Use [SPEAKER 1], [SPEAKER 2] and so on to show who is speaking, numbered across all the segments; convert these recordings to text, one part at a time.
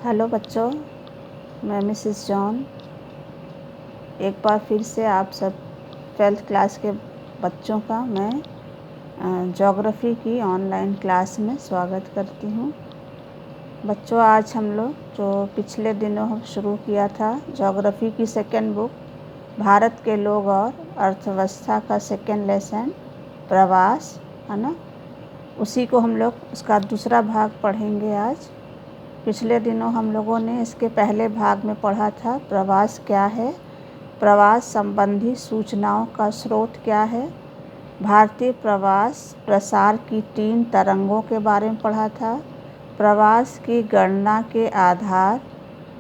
[SPEAKER 1] Hello बच्चों, मैं Mrs John एक बार फिर से आप सब 12th क्लास के बच्चों का मैं ज्योग्राफ़ी की ऑनलाइन क्लास में स्वागत करती हूँ। बच्चों, आज हम लोग जो पिछले दिनों हम शुरू किया था ज्योग्राफ़ी की सेकेंड बुक भारत के लोग और अर्थव्यवस्था का सेकेंड लेसन प्रवास, है ना, उसी को हम लोग उसका दूसरा भाग पढ़ेंगे आज। पिछले दिनों हम लोगों ने इसके पहले भाग में पढ़ा था प्रवास क्या है, प्रवास संबंधी सूचनाओं का स्रोत क्या है, भारतीय प्रवास प्रसार की 3 तरंगों के बारे में पढ़ा था, प्रवास की गणना के आधार,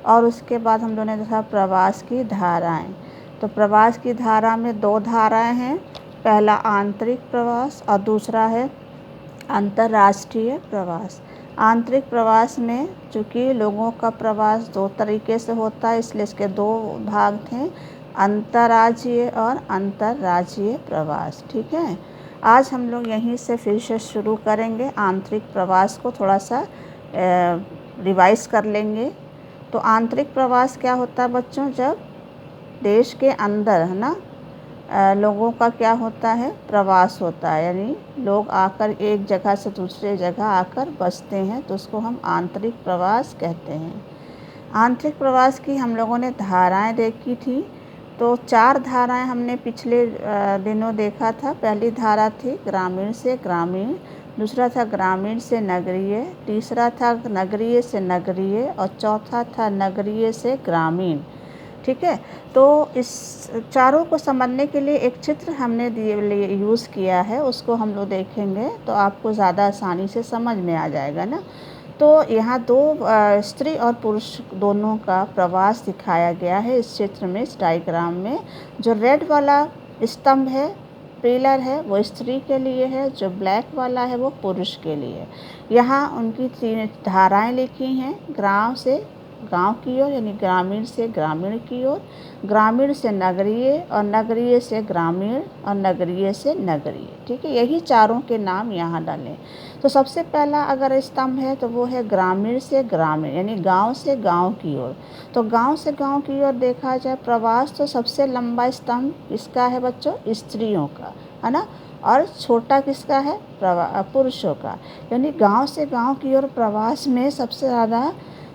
[SPEAKER 1] और उसके बाद हम लोगों ने देखा प्रवास की धाराएं। तो प्रवास की धारा में 2 धाराएं हैं, पहला आंतरिक प्रवास और दूसरा है अंतर्राष्ट्रीय प्रवास। आंतरिक प्रवास में चूँकि लोगों का प्रवास 2 तरीके से होता है, इसलिए इसके 2 भाग थे, अंतर्राज्यीय और अंतर्राज्यीय प्रवास। ठीक है, आज हम लोग यहीं से फिर से शुरू करेंगे। आंतरिक प्रवास को थोड़ा सा रिवाइज कर लेंगे। तो आंतरिक प्रवास क्या होता है बच्चों? जब देश के अंदर, है ना, लोगों का क्या होता है, प्रवास होता है, यानी लोग आकर एक जगह से दूसरे जगह आकर बसते हैं, तो उसको हम आंतरिक प्रवास कहते हैं। आंतरिक प्रवास की हम लोगों ने धाराएं देखी थी। तो 4 धाराएं हमने पिछले दिनों देखा था। पहली धारा थी ग्रामीण से ग्रामीण, दूसरा था ग्रामीण से नगरीय, तीसरा था नगरीय से नगरीय और चौथा था नगरीय से ग्रामीण। ठीक है, तो इस चारों को समझने के लिए एक चित्र हमने यूज़ किया है, उसको हम लोग देखेंगे तो आपको ज़्यादा आसानी से समझ में आ जाएगा ना। तो यहाँ 2 स्त्री और पुरुष दोनों का प्रवास दिखाया गया है इस चित्र में, इस डायग्राम में। जो रेड वाला स्तंभ है, पिलर है, वो स्त्री के लिए है, जो ब्लैक वाला है वो पुरुष के लिए। यहाँ उनकी 3 धाराएं लिखी हैं, गांव से गांव की ओर यानी ग्रामीण से ग्रामीण की ओर, ग्रामीण से नगरीय और नगरीय से ग्रामीण और नगरीय से नगरीय। ठीक है, यही चारों के नाम यहाँ डालें। तो सबसे पहला अगर स्तंभ है तो वो है ग्रामीण से ग्रामीण यानी गांव से गांव की ओर। तो गांव से गांव की ओर देखा जाए प्रवास, तो सबसे लंबा स्तंभ किसका है बच्चों? स्त्रियों का, है ना, और छोटा किसका है? पुरुषों का। यानी गांव से गांव की ओर प्रवास में सबसे ज़्यादा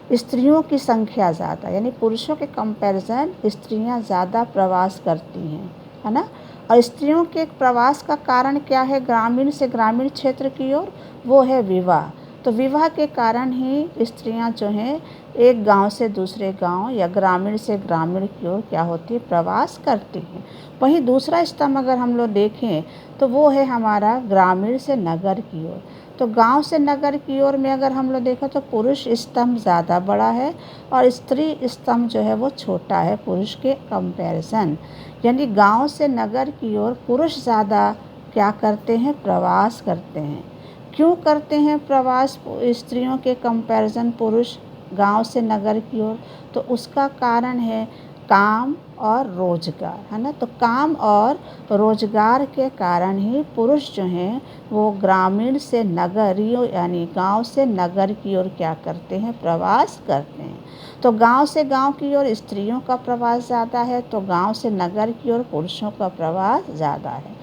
[SPEAKER 1] स्त्रियों की संख्या ज़्यादा, यानी पुरुषों के कंपैरिजन स्त्रियां ज़्यादा प्रवास करती हैं, है ना। और स्त्रियों के प्रवास का कारण क्या है ग्रामीण से ग्रामीण क्षेत्र की ओर? वो है विवाह। तो विवाह के कारण ही स्त्रियां जो हैं एक गांव से दूसरे गांव या ग्रामीण से ग्रामीण की ओर क्या होती है? प्रवास करती हैं। वहीं दूसरा स्तंभ अगर हम लोग देखें तो वो है हमारा ग्रामीण से नगर की ओर। तो गांव से नगर की ओर में अगर हम लोग देखा तो पुरुष स्तंभ ज़्यादा बड़ा है और स्त्री स्तंभ जो है वो छोटा है पुरुष के कंपैरिजन। यानी गांव से नगर की ओर पुरुष ज़्यादा क्या करते हैं? प्रवास करते हैं। क्यों करते हैं प्रवास स्त्रियों के कंपैरिजन पुरुष गांव से नगर की ओर? तो उसका कारण है काम और रोजगार, है ना। तो काम और रोजगार के कारण ही पुरुष जो हैं वो ग्रामीण से नगरीय यानी गांव से नगर की ओर क्या करते हैं? प्रवास करते हैं। तो गांव से गांव की ओर स्त्रियों का प्रवास ज़्यादा है, तो गांव से नगर की ओर पुरुषों का प्रवास ज़्यादा है।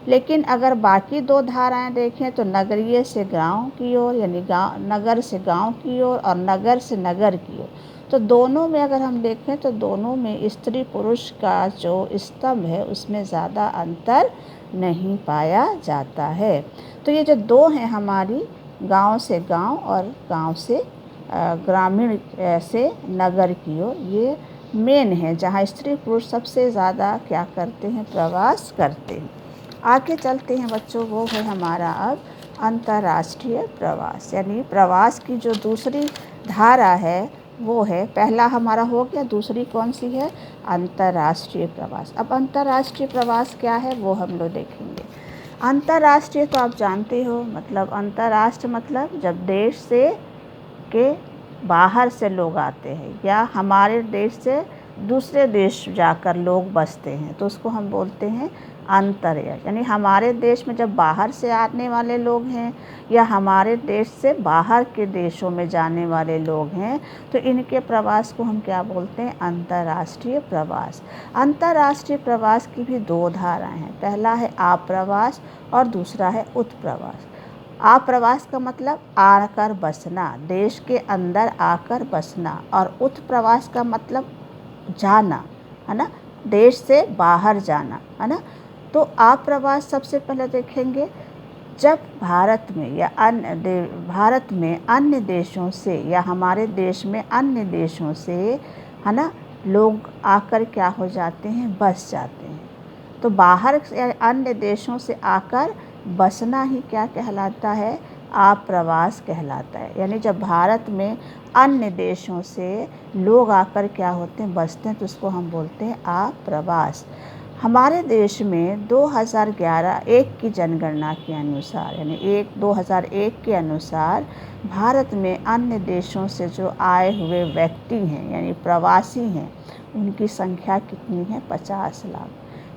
[SPEAKER 1] लेकिन अगर बाकी 2 धाराएं देखें तो नगरीय से गांव की ओर यानी नगर से गांव की ओर और नगर से नगर की ओर, तो दोनों में अगर हम देखें तो दोनों में स्त्री पुरुष का जो स्तंभ है उसमें ज़्यादा अंतर नहीं पाया जाता है। तो ये जो 2 हैं हमारी, गांव से गांव और गांव से ग्रामीण से नगर की ओर, ये मेन है जहाँ स्त्री पुरुष सबसे ज़्यादा क्या करते हैं? प्रवास करते हैं। आगे चलते हैं बच्चों, वो है हमारा अब अंतर्राष्ट्रीय प्रवास। यानी प्रवास की जो दूसरी धारा है वो है, पहला हमारा हो गया, दूसरी कौन सी है? अंतर्राष्ट्रीय प्रवास। अब अंतर्राष्ट्रीय प्रवास क्या है वो हम लोग देखेंगे। अंतर्राष्ट्रीय तो आप जानते हो, मतलब अंतर्राष्ट्र मतलब जब देश से के बाहर से लोग आते हैं या हमारे देश से दूसरे देश जाकर लोग बसते हैं तो उसको हम बोलते हैं अंतर्यश यानी हमारे देश में जब बाहर से आने वाले लोग हैं या हमारे देश से बाहर के देशों में जाने वाले लोग हैं तो इनके प्रवास को हम क्या बोलते हैं? अंतर्राष्ट्रीय प्रवास। अंतर्राष्ट्रीय प्रवास की भी दो धाराएं हैं, पहला है आप्रवास और दूसरा है उत्प्रवास। आप्रवास का मतलब आकर बसना, देश के अंदर आकर बसना, और उत्प्रवास का मतलब जाना, है ना, देश से बाहर जाना, है ना। तो आप्रवास सबसे पहले देखेंगे जब भारत में या भारत में अन्य देशों से या हमारे देश में अन्य देशों से, है ना, लोग आकर क्या हो जाते हैं? बस जाते हैं। तो बाहर या अन्य देशों से आकर बसना ही क्या कहलाता है? आप्रवास कहलाता है। यानी जब भारत में अन्य देशों से लोग आकर क्या होते हैं? बसते हैं, तो उसको हम बोलते हैं आप्रवास। हमारे देश में 2011 की जनगणना के अनुसार यानी 2001 के अनुसार भारत में अन्य देशों से जो आए हुए व्यक्ति हैं यानी प्रवासी हैं, उनकी संख्या कितनी है? 50 लाख।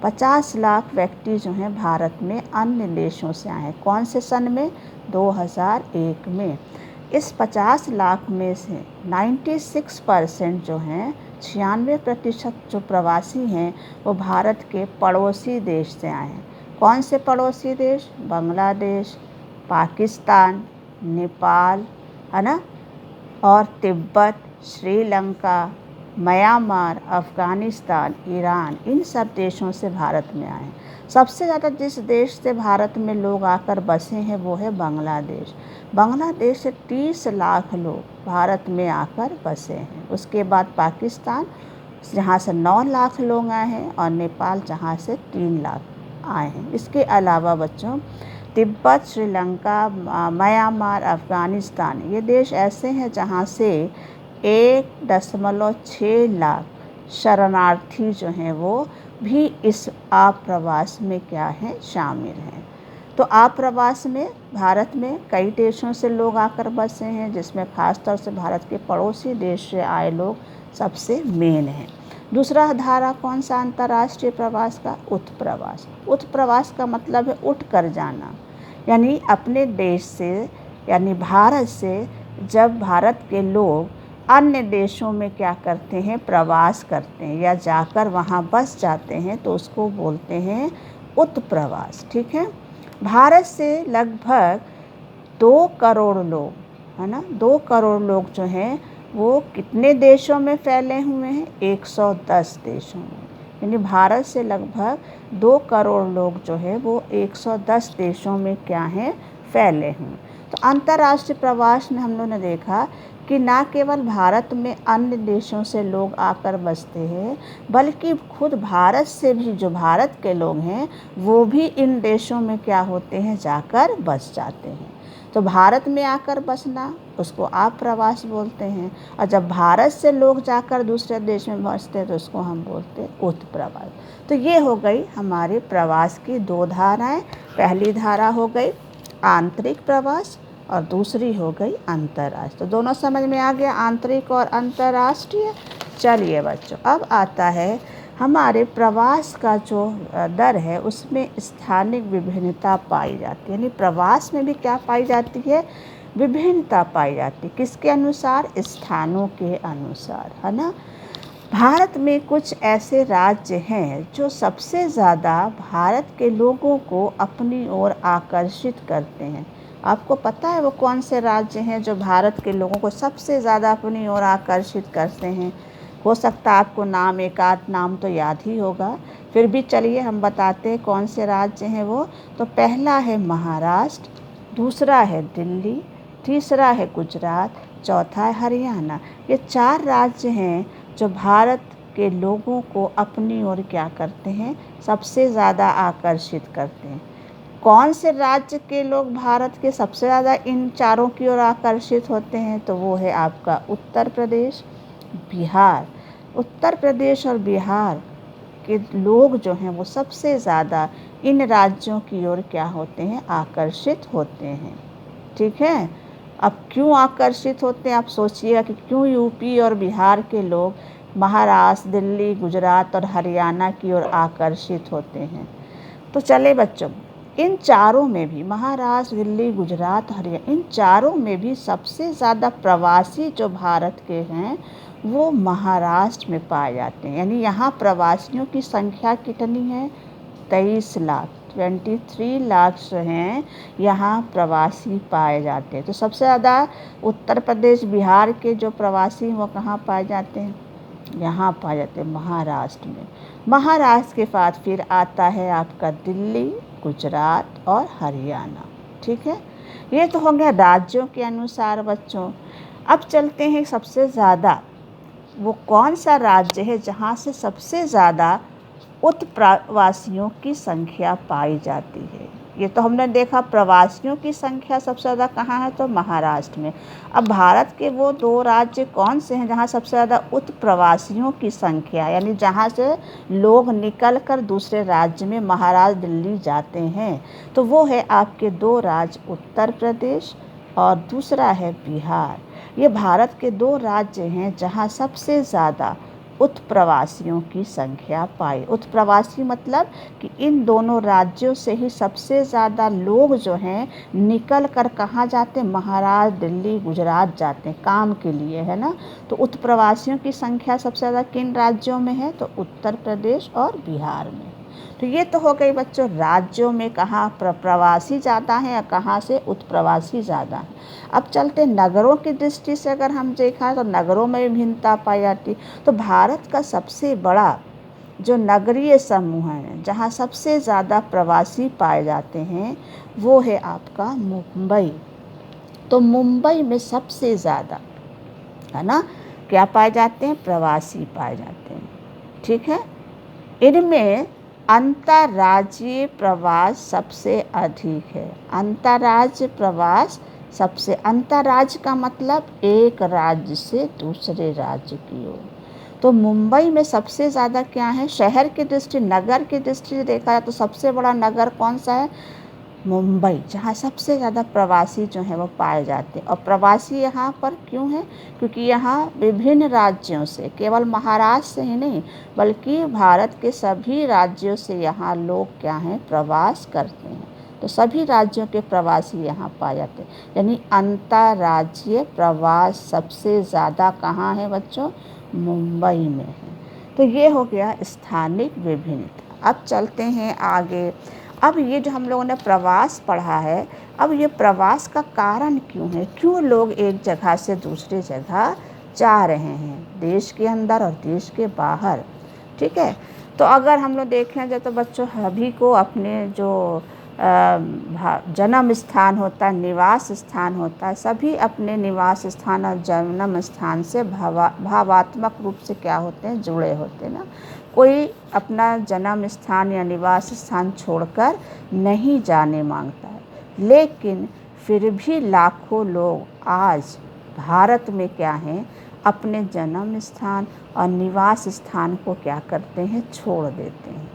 [SPEAKER 1] 50 लाख व्यक्ति जो हैं भारत में अन्य देशों से आए हैं। कौन से सन में? 2001 में। इस 50 लाख में से 96% जो हैं, 96% जो प्रवासी हैं वो भारत के पड़ोसी देश से आए हैं। कौन से पड़ोसी देश? बांग्लादेश, पाकिस्तान, नेपाल, है ना, और तिब्बत, श्रीलंका, म्यांमार, अफ़गानिस्तान, ईरान, इन सब देशों से भारत में आए हैं। सबसे ज़्यादा जिस देश से भारत में लोग आकर बसे हैं वो है बांग्लादेश। बांग्लादेश से 30 लाख लोग भारत में आकर बसे हैं। उसके बाद पाकिस्तान, जहाँ से 9 लाख लोग आए हैं, और नेपाल, जहाँ से 3 लाख आए हैं। इसके अलावा बच्चों, तिब्बत, श्रीलंका, म्यांमार, अफ़गानिस्तान, ये देश ऐसे हैं जहाँ से 1.6 लाख शरणार्थी जो हैं वो भी इस आप्रवास में क्या हैं? शामिल हैं। तो आप्रवास में भारत में कई देशों से लोग आकर बसे हैं, जिसमें ख़ास तौर से भारत के पड़ोसी देश से आए लोग सबसे मेन हैं। दूसरा धारा कौन सा अंतर्राष्ट्रीय प्रवास का? उत्प्रवास। उत्प्रवास का मतलब है उठ कर जाना, यानी अपने देश से यानी भारत से जब भारत के लोग अन्य देशों में क्या करते हैं? प्रवास करते हैं या जाकर वहाँ बस जाते हैं, तो उसको बोलते हैं उत्प्रवास। ठीक है। भारत से लगभग 2 करोड़ लोग, है ना, 2 करोड़ लोग जो हैं वो कितने देशों में फैले हुए हैं? 110 देशों में। यानी भारत से लगभग 2 करोड़ लोग जो है वो 110 देशों में क्या हैं? फैले हुए। तो अंतर्राष्ट्रीय प्रवास में हम लोगों ने देखा कि ना केवल भारत में अन्य देशों से लोग आकर बसते हैं, बल्कि खुद भारत से भी जो भारत के लोग हैं वो भी इन देशों में क्या होते हैं? जाकर बस जाते हैं। तो भारत में आकर बसना उसको आप्रवास बोलते हैं, और जब भारत से लोग जाकर दूसरे देश में बसते हैं तो उसको हम बोलते हैं उत्प्रवास। तो ये हो गई हमारे प्रवास की 2 धाराएं। पहली धारा हो गई आंतरिक प्रवास और दूसरी हो गई अंतर्राष्ट्रीय। तो दोनों समझ में आ गया, आंतरिक और अंतर्राष्ट्रीय। चलिए बच्चों, अब आता है हमारे प्रवास का जो दर है उसमें स्थानिक विभिन्नता पाई जाती है। यानी प्रवास में भी क्या पाई जाती है? विभिन्नता पाई जाती है। किसके अनुसार? स्थानों के अनुसार, है ना। भारत में कुछ ऐसे राज्य हैं जो सबसे ज़्यादा भारत के लोगों को अपनी ओर आकर्षित करते हैं। आपको पता है वो कौन से राज्य हैं जो भारत के लोगों को सबसे ज़्यादा अपनी ओर आकर्षित करते हैं? हो सकता है आपको नाम, एक आध नाम तो याद ही होगा, फिर भी चलिए हम बताते हैं कौन से राज्य हैं वो। तो पहला है महाराष्ट्र, दूसरा है दिल्ली, तीसरा है गुजरात, चौथा है हरियाणा। ये 4 राज्य हैं जो भारत के लोगों को अपनी ओर क्या करते हैं? सबसे ज़्यादा आकर्षित करते हैं। कौन से राज्य के लोग भारत के सबसे ज़्यादा इन चारों की ओर आकर्षित होते हैं? तो वो है आपका उत्तर प्रदेश, बिहार। उत्तर प्रदेश और बिहार के लोग जो हैं वो सबसे ज़्यादा इन राज्यों की ओर क्या होते हैं? आकर्षित होते हैं। ठीक है। अब क्यों आकर्षित होते हैं? आप सोचिएगा कि क्यों यूपी और बिहार के लोग महाराष्ट्र, दिल्ली, गुजरात और हरियाणा की ओर आकर्षित होते हैं। तो चले बच्चों, इन चारों में भी महाराष्ट्र, दिल्ली, गुजरात, हरियाणा, इन चारों में भी सबसे ज़्यादा प्रवासी जो भारत के हैं वो महाराष्ट्र में पाए जाते हैं। यानी यहाँ प्रवासियों की संख्या कितनी है? 23 लाख, 23 लाख जो हैं यहाँ प्रवासी पाए जाते हैं। तो सबसे ज़्यादा उत्तर प्रदेश, बिहार के जो प्रवासी हैं वो कहाँ पाए जाते हैं? यहाँ पाए जाते हैं महाराष्ट्र में। महाराष्ट्र के बाद फिर आता है आपका दिल्ली, गुजरात और हरियाणा। ठीक है, ये तो हो गया राज्यों के अनुसार बच्चों। अब चलते हैं सबसे ज़्यादा वो कौन सा राज्य है जहाँ से सबसे ज़्यादा उत्प्रवासियों की संख्या पाई जाती है। ये तो हमने देखा प्रवासियों की संख्या सबसे ज़्यादा कहाँ है, तो महाराष्ट्र में। अब भारत के वो 2 राज्य कौन से हैं जहाँ सबसे ज़्यादा उत्प्रवासियों की संख्या, यानी जहाँ से लोग निकल कर दूसरे राज्य में महाराष्ट्र, दिल्ली जाते हैं, तो वो है आपके 2 राज्य, उत्तर प्रदेश और दूसरा है बिहार। ये भारत के 2 राज्य हैं जहाँ सबसे ज़्यादा उत्प्रवासियों की संख्या पाई। उत्प्रवासी मतलब कि इन दोनों राज्यों से ही सबसे ज़्यादा लोग जो हैं निकल कर कहाँ जाते हैं? महाराष्ट्र, दिल्ली, गुजरात जाते हैं काम के लिए, है ना। तो उत्प्रवासियों की संख्या सबसे ज़्यादा किन राज्यों में है? तो उत्तर प्रदेश और बिहार में। तो ये तो हो गई बच्चों राज्यों में कहाँ प्रवासी ज़्यादा हैं या कहाँ से उत्प्रवासी ज़्यादा हैं। अब चलते नगरों की दृष्टि से अगर हम देखा तो नगरों में भी भिन्नता पाई जाती। तो भारत का सबसे बड़ा जो नगरीय समूह है जहाँ सबसे ज़्यादा प्रवासी पाए जाते हैं वो है आपका मुंबई। तो मुंबई में सबसे ज़्यादा, है ना, क्या पाए जाते हैं? प्रवासी पाए जाते हैं। ठीक है, इनमें अंतर्राज्यीय प्रवास सबसे अधिक है। अंतर्राज्य प्रवास सबसे, अंतर्राज्य का मतलब एक राज्य से दूसरे राज्य की ओर। तो मुंबई में सबसे ज़्यादा क्या है? शहर की दृष्टि, नगर की दृष्टि से देखा जाए तो सबसे बड़ा नगर कौन सा है? मुंबई, जहाँ सबसे ज़्यादा प्रवासी जो हैं वो पाए जाते हैं। और प्रवासी यहाँ पर क्यों हैं? क्योंकि यहाँ विभिन्न राज्यों से, केवल महाराष्ट्र से ही नहीं बल्कि भारत के सभी राज्यों से यहाँ लोग क्या हैं? प्रवास करते हैं। तो सभी राज्यों के प्रवासी यहाँ पाए जाते हैं। यानी अंतर्राज्यीय प्रवास सबसे ज़्यादा कहाँ है बच्चों? मुंबई में है। तो ये हो गया स्थानिक विभिन्नता। अब चलते हैं आगे। अब ये जो हम लोगों ने प्रवास पढ़ा है, अब ये प्रवास का कारण क्यों है? क्यों लोग एक जगह से दूसरी जगह जा रहे हैं, देश के अंदर और देश के बाहर। ठीक है, तो अगर हम लोग देखें जाए तो बच्चों सभी को अपने जो जन्म स्थान होता है, निवास स्थान होता है, सभी अपने निवास स्थान और जन्म स्थान से भावात्मक रूप से क्या होते हैं? जुड़े होते हैं ना। कोई अपना जन्म स्थान या निवास स्थान छोड़कर नहीं जाने मांगता है, लेकिन फिर भी लाखों लोग आज भारत में क्या हैं? अपने जन्म स्थान और निवास स्थान को क्या करते हैं? छोड़ देते हैं।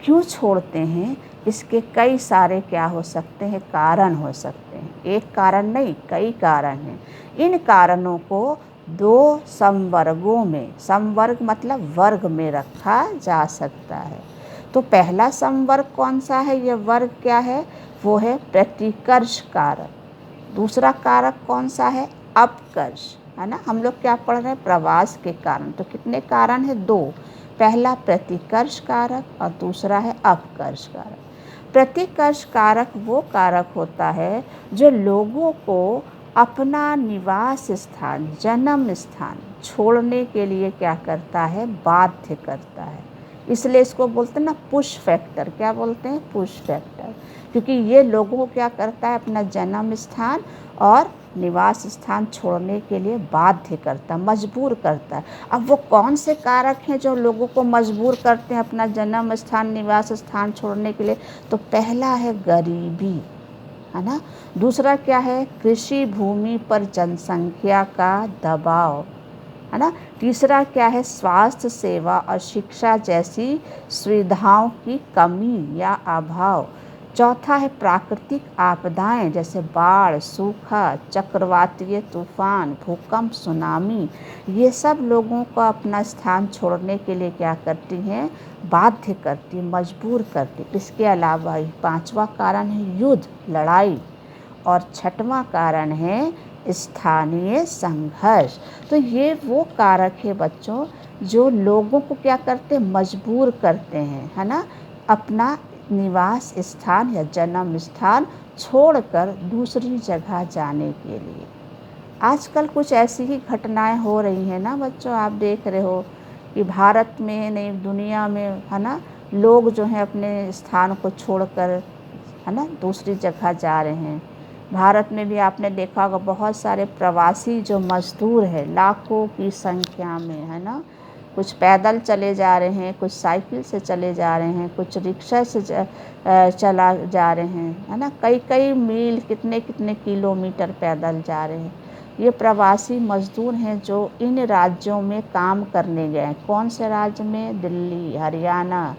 [SPEAKER 1] क्यों छोड़ते हैं? इसके कई सारे क्या हो सकते हैं? कारण हो सकते हैं। एक कारण नहीं, कई कारण हैं। इन कारणों को 2 संवर्गों में, संवर्ग मतलब वर्ग में रखा जा सकता है। तो पहला संवर्ग कौन सा है? यह वर्ग क्या है? वो है प्रतिकर्ष कारक। दूसरा कारक कौन सा है? अपकर्ष, है ना। हम लोग क्या पढ़ रहे हैं? प्रवास के कारण। तो कितने कारण हैं? 2। पहला प्रतिकर्ष कारक और दूसरा है अपकर्ष कारक। प्रतिकर्ष कारक वो कारक होता है जो लोगों को अपना निवास स्थान, जन्म स्थान छोड़ने के लिए क्या करता है? बाध्य करता है। इसलिए इसको बोलते हैं ना पुश फैक्टर। क्या बोलते हैं? Push factor. क्योंकि ये लोगों को क्या करता है? अपना जन्म स्थान और निवास स्थान छोड़ने के लिए बाध्य करता, मजबूर करता है। अब वो कौन से कारक हैं जो लोगों को मजबूर करते हैं अपना जन्म स्थान, निवास स्थान छोड़ने के लिए? तो पहला है गरीबी, है ना। दूसरा क्या है? कृषि भूमि पर जनसंख्या का दबाव, है ना। तीसरा क्या है? स्वास्थ्य सेवा और शिक्षा जैसी सुविधाओं की कमी या अभाव। चौथा है प्राकृतिक आपदाएं जैसे बाढ़, सूखा, चक्रवातीय तूफान, भूकंप, सुनामी। ये सब लोगों को अपना स्थान छोड़ने के लिए क्या करती हैं, बाध्य करती, मजबूर करती। इसके अलावा पांचवा कारण है युद्ध, लड़ाई, और छठवां कारण है स्थानीय संघर्ष। तो ये वो कारक है बच्चों जो लोगों को क्या करते, मजबूर करते हैं, है ना, अपना निवास स्थान या जन्म स्थान छोड़कर दूसरी जगह जाने के लिए। आजकल कुछ ऐसी ही घटनाएं हो रही हैं ना बच्चों, आप देख रहे हो कि भारत में नहीं दुनिया में, है ना, लोग जो हैं अपने स्थान को छोड़कर, है ना, दूसरी जगह जा रहे हैं। भारत में भी आपने देखा होगा बहुत सारे प्रवासी जो मजदूर हैं लाखों की संख्या में, है ना, कुछ पैदल चले जा रहे हैं, कुछ साइकिल से चले जा रहे हैं, कुछ रिक्शा से चला जा रहे हैं, है ना, कई कई मील, कितने कितने किलोमीटर पैदल जा रहे हैं। ये प्रवासी मजदूर हैं जो इन राज्यों में काम करने गए हैं। कौन से राज्य में, दिल्ली, हरियाणा,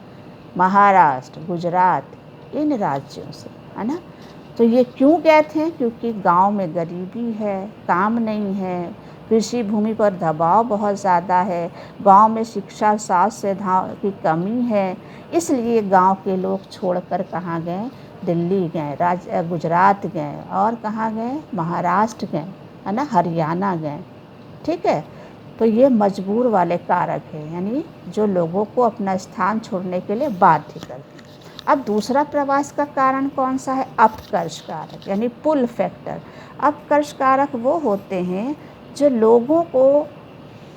[SPEAKER 1] महाराष्ट्र, गुजरात, इन राज्यों से, है ना। तो ये क्यों गए थे, क्योंकि गांव में गरीबी है, काम नहीं है, कृषि भूमि पर दबाव बहुत ज़्यादा है, गांव में शिक्षा स्वास्थ्य सुविधाओं की कमी है, इसलिए गांव के लोग छोड़कर कहाँ गए, दिल्ली गए, गुजरात गए, और कहाँ गए, महाराष्ट्र गए, है ना, हरियाणा गए। ठीक है, तो ये मजबूर वाले कारक है, यानी जो लोगों को अपना स्थान छोड़ने के लिए बाध्य करते हैं। अब दूसरा प्रवास का कारण कौन सा है, अपकर्ष कारक, यानी पुल फैक्टर। अपकर्ष कारक वो होते हैं जो लोगों को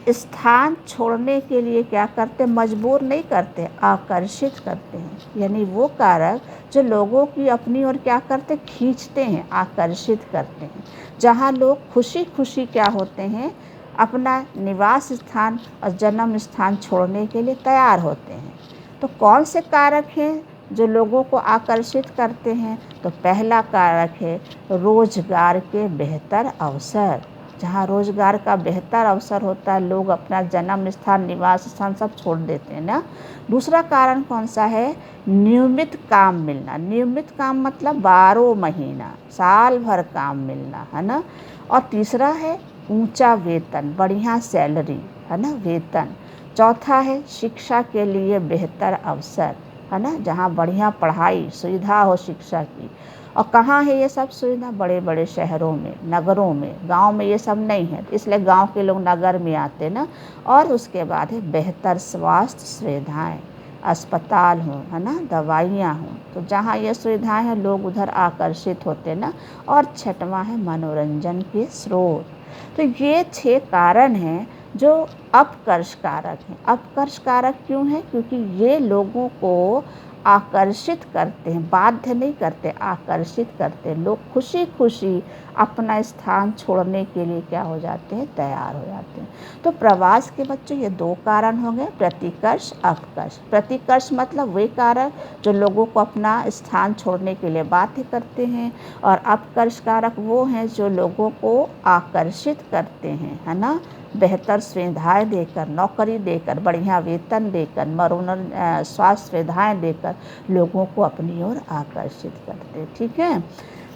[SPEAKER 1] स्थान छोड़ने के लिए क्या करते, मजबूर नहीं करते, आकर्षित करते हैं। यानी वो कारक जो लोगों की अपनी ओर क्या करते, खींचते हैं, आकर्षित करते हैं, जहाँ लोग खुशी खुशी क्या होते हैं, अपना निवास स्थान और जन्म स्थान छोड़ने के लिए तैयार होते हैं। तो कौन से कारक हैं जो लोगों को आकर्षित करते हैं, तो पहला कारक है रोजगार के बेहतर अवसर। जहाँ रोजगार का बेहतर अवसर होता है, लोग अपना जन्म स्थान, निवास स्थान सब छोड़ देते हैं ना। दूसरा कारण कौन सा है, नियमित काम मिलना। नियमित काम मतलब 12 महीना, साल भर काम मिलना, है ना। और तीसरा है ऊंचा वेतन, बढ़िया सैलरी, है ना, वेतन। चौथा है शिक्षा के लिए बेहतर अवसर, है ना, जहाँ बढ़िया पढ़ाई सुविधा हो शिक्षा की। और कहाँ है ये सब सुविधा, बड़े बड़े शहरों में, नगरों में, गांव में ये सब नहीं है, इसलिए गांव के लोग नगर में आते ना। और उसके बाद है बेहतर स्वास्थ्य सुविधाएं, अस्पताल हों, है ना, दवाइयाँ हों, तो जहाँ ये सुविधाएं हैं लोग उधर आकर्षित होते ना। और छठवां है मनोरंजन के स्रोत। तो ये 6 कारण हैं जो अपकर्ष कारक हैं। अपकर्ष कारक क्यों है, क्योंकि ये लोगों को आकर्षित करते हैं, बाध्य नहीं करते, आकर्षित करते हैं। लोग खुशी खुशी अपना स्थान छोड़ने के लिए क्या हो जाते हैं, तैयार हो जाते हैं। तो प्रवास के बच्चों ये 2 कारण हो गए, प्रतिकर्ष, अपकर्ष। प्रतिकर्ष मतलब वे कारक जो लोगों को अपना स्थान छोड़ने के लिए बाध्य करते हैं, और अपकर्ष कारक वो हैं जो लोगों को आकर्षित करते हैं, है ना, बेहतर सुविधाएं देकर, नौकरी देकर, बढ़िया वेतन देकर, स्वास्थ्य सुविधाएं देकर लोगों को अपनी ओर आकर्षित करते। ठीक है,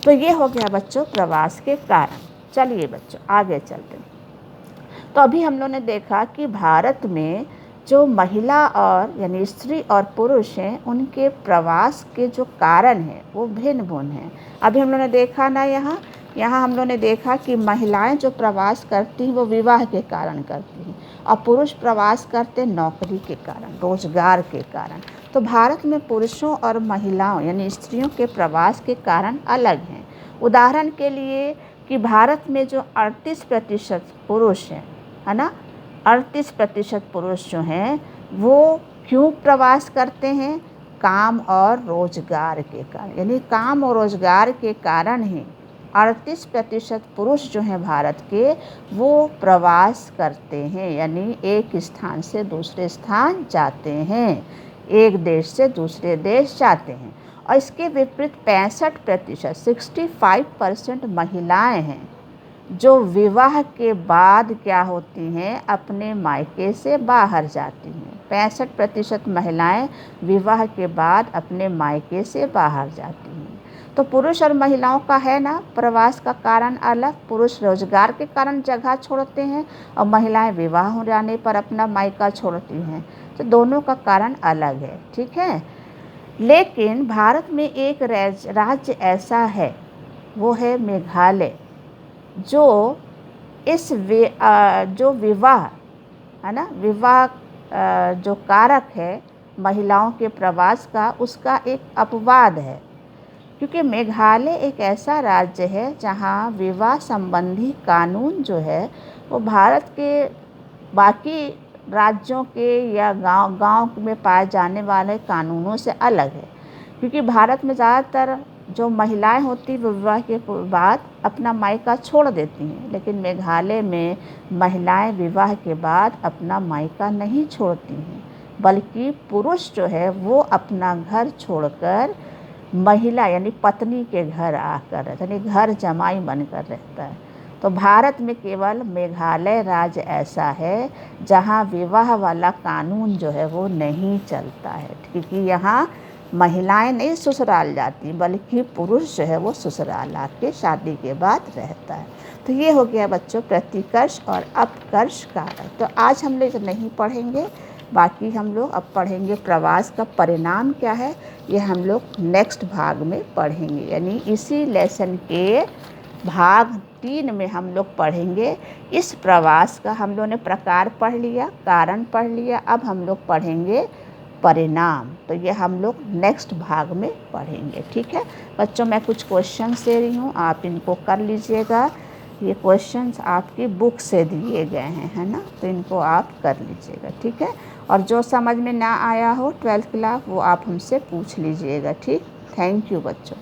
[SPEAKER 1] तो ये हो गया बच्चों प्रवास के कारण। चलिए बच्चों आगे चलते हैं। तो अभी हम लोगों ने देखा कि भारत में जो महिला और यानी स्त्री और पुरुष हैं, उनके प्रवास के जो कारण हैं वो भिन्न भिन्न हैं। अभी हम लोगों ने देखा ना, यहाँ हम लोगों ने देखा कि महिलाएं जो प्रवास करती हैं वो विवाह के कारण करती हैं, और पुरुष प्रवास करते नौकरी के कारण, रोजगार के कारण। तो भारत में पुरुषों और महिलाओं यानी स्त्रियों के प्रवास के कारण अलग हैं। उदाहरण के लिए कि भारत में जो 38% पुरुष हैं, है ना, 38% पुरुष जो हैं वो क्यों प्रवास करते हैं, काम और रोजगार के कारण। यानी काम और रोजगार के कारण ही 38% पुरुष जो हैं भारत के वो प्रवास करते हैं, यानी एक स्थान से दूसरे स्थान जाते हैं, एक देश से दूसरे देश जाते हैं। और इसके विपरीत 65% 65% महिलाएं हैं जो विवाह के बाद क्या होती हैं, अपने मायके से बाहर जाती हैं। 65% महिलाएं विवाह के बाद अपने मायके से बाहर जाती हैं। तो पुरुष और महिलाओं का है ना प्रवास का कारण अलग। पुरुष रोजगार के कारण जगह छोड़ते हैं और महिलाएं विवाह हो जाने पर अपना मायका छोड़ती हैं। तो दोनों का कारण अलग है, ठीक है। लेकिन भारत में एक राज्य ऐसा है, वो है मेघालय, जो जो विवाह है ना, विवाह जो कारक है महिलाओं के प्रवास का, उसका एक अपवाद है। क्योंकि मेघालय एक ऐसा राज्य है जहाँ विवाह संबंधी कानून जो है वो भारत के बाकी राज्यों के या गांव में पाए जाने वाले कानूनों से अलग है। क्योंकि भारत में ज़्यादातर जो महिलाएं होती वो विवाह के बाद अपना मायका छोड़ देती हैं, लेकिन मेघालय में महिलाएं विवाह के बाद अपना मायका नहीं छोड़ती हैं, बल्कि पुरुष जो है वो अपना घर छोड़कर महिला यानी पत्नी के घर आकर यानी घर जमाई बनकर रहता है। तो भारत में केवल मेघालय राज्य ऐसा है जहां विवाह वाला कानून जो है वो नहीं चलता है, क्योंकि यहाँ महिलाएं नहीं ससुराल जाती, बल्कि पुरुष जो है वो ससुराल आके शादी के बाद रहता है। तो ये हो गया बच्चों प्रतिकर्ष और अपकर्ष कारक। तो आज हम लोग नहीं पढ़ेंगे, बाकी हम लोग अब पढ़ेंगे प्रवास का परिणाम क्या है, ये हम लोग नेक्स्ट भाग में पढ़ेंगे। यानी इसी लेसन के भाग 3 में हम लोग पढ़ेंगे इस प्रवास का। हम लोगों ने प्रकार पढ़ लिया, कारण पढ़ लिया, अब हम लोग पढ़ेंगे परिणाम। तो ये हम लोग नेक्स्ट भाग में पढ़ेंगे, ठीक है बच्चों। मैं कुछ क्वेश्चंस दे रही हूँ, आप इनको कर लीजिएगा। ये क्वेश्चंस आपकी बुक से दिए गए हैं, है ना, तो इनको आप कर लीजिएगा, ठीक है। और जो समझ में ना आया हो 12th क्लास वो आप हमसे पूछ लीजिएगा, ठीक। थैंक यू बच्चों।